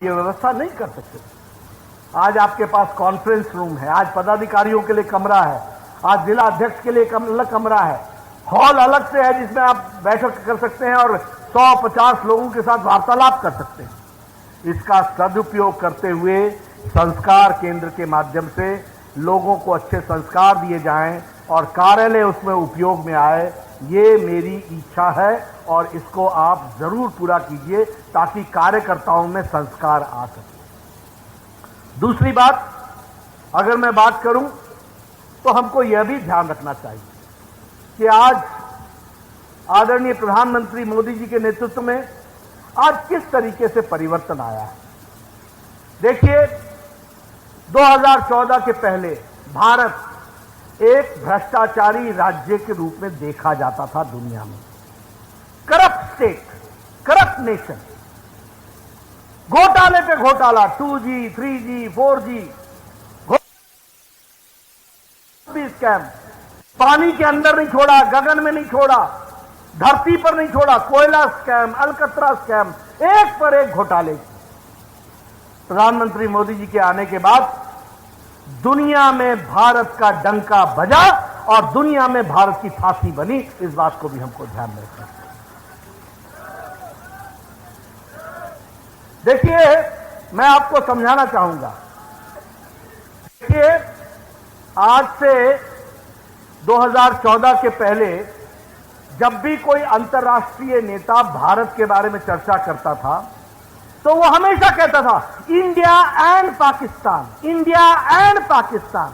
ये व्यवस्था नहीं कर सकते। आज आपके पास कॉन्फ्रेंस रूम है, आज पदाधिकारियों के लिए कमरा है, आज जिला अध्यक्ष के लिए अलग कमरा है, हॉल अलग से है जिसमें आप बैठक कर सकते हैं और 100-50 लोगों के साथ वार्तालाप कर सकते हैं। इसका सदुपयोग करते हुए संस्कार केंद्र के माध्यम से लोगों को अच्छे संस्कार दिए जाएं और कार्यालय उसमें उपयोग में आए, ये मेरी इच्छा है और इसको आप जरूर पूरा कीजिए ताकि कार्यकर्ताओं में संस्कार आ सके। दूसरी बात, अगर मैं बात करूं तो हमको यह भी ध्यान रखना चाहिए कि आज आदरणीय प्रधानमंत्री मोदी जी के नेतृत्व में आज किस तरीके से परिवर्तन आया है। देखिए, 2014 के पहले भारत एक भ्रष्टाचारी राज्य के रूप में देखा जाता था दुनिया में। करप्ट स्टेट, करप्ट नेशन, घोटाले पे घोटाला, 2G, 3G, 4G, स्कैम, पानी के अंदर नहीं छोड़ा, गगन में नहीं छोड़ा, धरती पर नहीं छोड़ा, कोयला स्कैम, अलकतरा स्कैम, एक पर एक घोटाले। प्रधानमंत्री मोदी जी के आने के बाद दुनिया में भारत का डंका बजा और दुनिया में भारत की फांसी बनी। इस बात को भी हमको ध्यान में रखना चाहिए। देखिए, मैं आपको समझाना चाहूंगा। देखिए, आज से 2014 के पहले जब भी कोई अंतर्राष्ट्रीय नेता भारत के बारे में चर्चा करता था तो वो हमेशा कहता था India and Pakistan, India and Pakistan.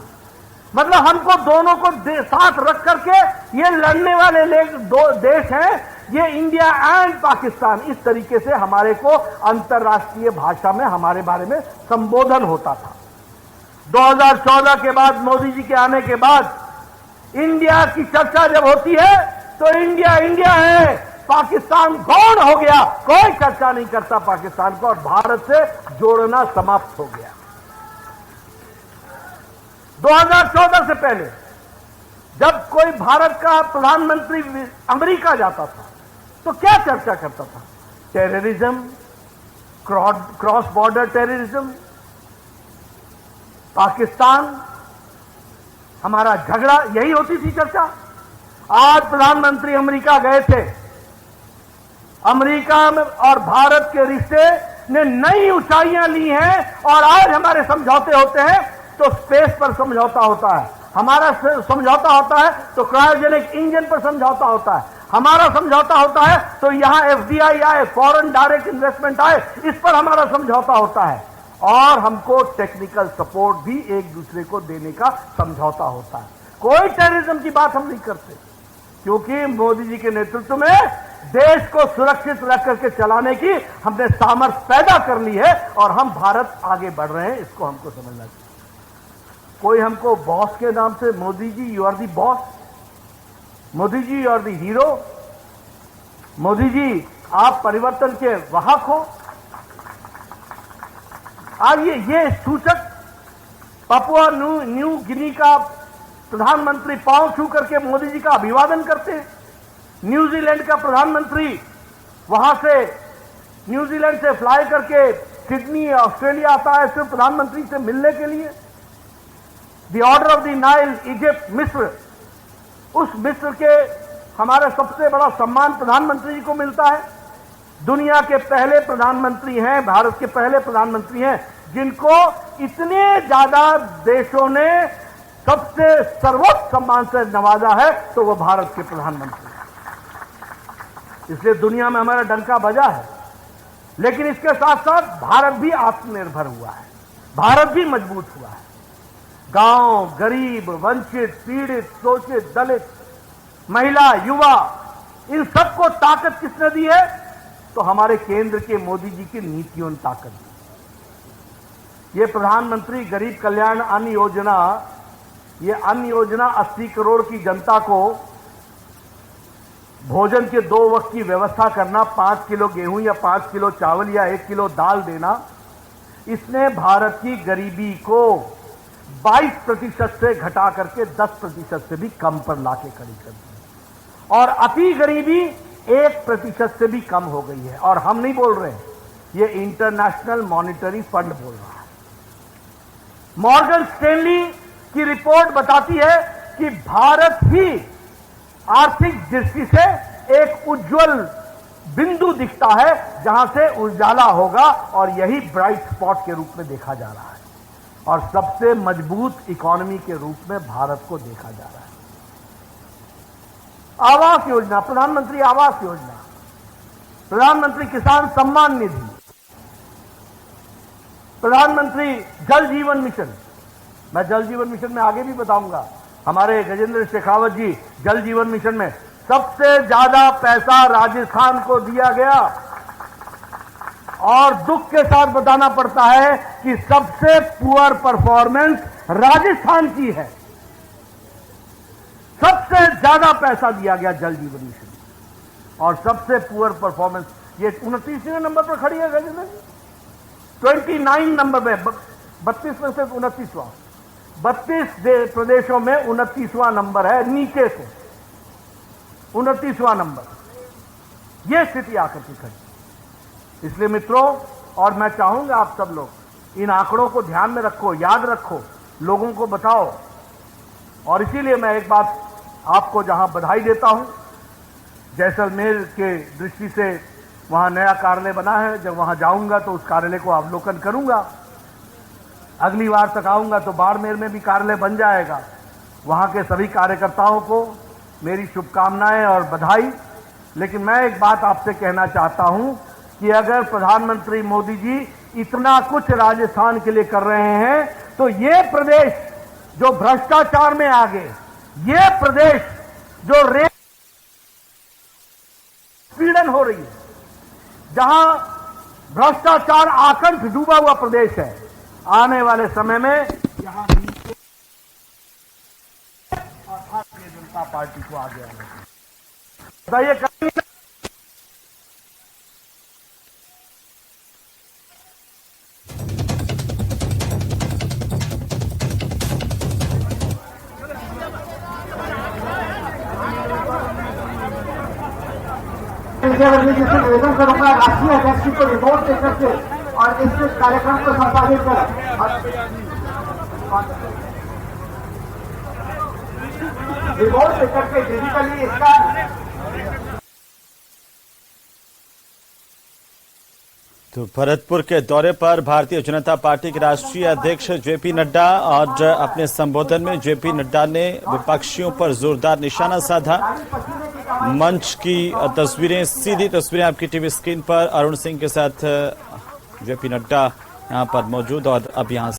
मतलब हमको दोनों को साथ रख करके ये लड़ने वाले दो देश हैं, ये इंडिया एंड पाकिस्तान। इस तरीके से हमारे को अंतर्राष्ट्रीय भाषा में हमारे बारे में संबोधन होता था। 2014 के बाद, मोदी जी के आने के बाद इंडिया की चर्चा जब होती है तो इंडिया इंडिया है, पाकिस्तान कौन हो गया, कोई चर्चा नहीं करता पाकिस्तान को, और भारत से जोड़ना समाप्त हो गया। 2014 से पहले जब कोई भारत का प्रधानमंत्री अमेरिका जाता था तो क्या चर्चा करता था? Terrorism, cross border terrorism, Pakistan, हमारा झगड़ा, यही होती थी चर्चा। आज प्रधानमंत्री अमेरिका गए थे, अमेरिका में और भारत के रिश्ते ने नई ऊंचाइयां ली हैं और आज हमारे समझौते होते हैं तो स्पेस पर समझौता होता है, हमारा समझौता होता है तो क्रायोजेनिक इंजन पर समझौता होता है, हमारा समझौता होता है तो यहां FDI आए, फॉरेन डायरेक्ट इन्वेस्टमेंट आए, इस पर हमारा समझौता होता है, और हमको टेक्निकल सपोर्ट भी एक दूसरे को देने का समझौता होता है। कोई टेररिज्म की बात हम नहीं करते क्योंकि मोदी जी के नेतृत्व में देश को सुरक्षित रख करके चलाने की हमने सामर्थ्य पैदा कर ली है और हम भारत आगे बढ़ रहे हैं। इसको हमको समझना चाहिए। कोई हमको बॉस के नाम से, Modi ji you are the boss, Modi ji you are the hero, Modi ji आप परिवर्तन के वाहक हो। आज ये सूचक पापुआ न्यू गिनी का प्रधानमंत्री पांव छू करके मोदी जी का अभिवादन करते हैं। न्यूजीलैंड का प्रधानमंत्री वहां से न्यूजीलैंड से फ्लाई करके सिडनी ऑस्ट्रेलिया आता है सिर्फ प्रधानमंत्री से मिलने के लिए। The order of the Nile, Egypt, मिस्र, उस मिस्र के हमारे सबसे बड़ा सम्मान प्रधानमंत्री जी को मिलता है। दुनिया के पहले प्रधानमंत्री हैं, भारत के पहले प्रधानमंत्री हैं जिनको इतने ज्यादा देशों ने सबसे सर्वोच्च सम्मान से नवाजा है, तो वो भारत के प्रधानमंत्री। इसलिए दुनिया में हमारा डंका बजा है। लेकिन इसके साथ साथ भारत भी आत्मनिर्भर हुआ है, भारत भी मजबूत हुआ है। गांव, गरीब, वंचित, पीड़ित, शोषित, दलित, महिला, युवा, इन सबको ताकत किसने दी है? तो हमारे केंद्र के मोदी जी की नीतियों ने ताकत दी। ये प्रधानमंत्री गरीब कल्याण अन्न योजना, ये अन्न योजना 80 करोड़ की जनता को भोजन के 2 वक्त की व्यवस्था करना, 5 किलो गेहूं या 5 किलो चावल या 1 किलो दाल देना, इसने भारत की गरीबी को 22% से घटा करके 10% से भी कम पर लाके खड़ी कर दी और अति गरीबी 1% से भी कम हो गई है। और हम नहीं बोल रहे हैं, ये इंटरनेशनल मॉनिटरी फंड बोल रहा है। मॉर्गन स्टैनली की रिपोर्ट बताती है कि भारत ही आर्थिक दृष्टि से एक उज्जवल बिंदु दिखता है जहां से उजाला होगा, और यही ब्राइट स्पॉट के रूप में देखा जा रहा है और सबसे मजबूत इकोनॉमी के रूप में भारत को देखा जा रहा है। आवास योजना, प्रधानमंत्री आवास योजना, प्रधानमंत्री किसान सम्मान निधि, प्रधानमंत्री जल जीवन मिशन। मैं जल जीवन मिशन में आगे भी बताऊंगा। हमारे गजेंद्र शेखावत जी जल जीवन मिशन में सबसे ज्यादा पैसा राजस्थान को दिया गया, और दुख के साथ बताना पड़ता है कि सबसे पुअर परफॉर्मेंस राजस्थान की है। सबसे ज्यादा पैसा दिया गया जल जीवन मिशन में, और सबसे पुअर परफॉर्मेंस ये 29वें नंबर पर खड़ी है गजेंद्र जी, 29 नंबर में, 32 में से 29वां, 32 प्रदेशों में 29वां नंबर है, नीचे से 29वां नंबर। यह स्थिति आकर के खड़ी। इसलिए मित्रों, और मैं चाहूंगा आप सब लोग इन आंकड़ों को ध्यान में रखो, याद रखो, लोगों को बताओ। और इसीलिए मैं एक बात आपको जहां बधाई देता हूं, जैसलमेर के दृष्टि से वहां नया कार्यालय बना है, जब वहां जाऊंगा तो उस कार्यालय को अवलोकन करूंगा। अगली बार तक आऊंगा तो बाड़मेर में भी कार्यालय बन जाएगा। वहां के सभी कार्यकर्ताओं को मेरी शुभकामनाएं और बधाई। लेकिन मैं एक बात आपसे कहना चाहता हूं कि अगर प्रधानमंत्री मोदी जी इतना कुछ राजस्थान के लिए कर रहे हैं, तो ये प्रदेश जो भ्रष्टाचार में आगे, ये प्रदेश जो रेप पीड़न हो रही है, जहां भ्रष्टाचार आकंठ डूबा हुआ प्रदेश है, आने वाले समय में यहां नीचे और भारतीय जनता पार्टी को आगे आने बताइए करेंगे। निवेदन करूंगा राष्ट्रीय अध्यक्ष को रिपोर्ट देकर के और इस कार्यक्रम को संपादित करें। रिपोर्ट देकर के डिजिटली इसका तो भरतपुर के दौरे पर भारतीय जनता पार्टी के राष्ट्रीय अध्यक्ष जेपी नड्डा, और अपने संबोधन में जेपी नड्डा ने विपक्षियों पर जोरदार निशाना साधा। मंच की तस्वीरें, सीधी तस्वीरें आपकी टीवी स्क्रीन पर। अरुण सिंह के साथ जेपी नड्डा यहां पर मौजूद, और अब यहां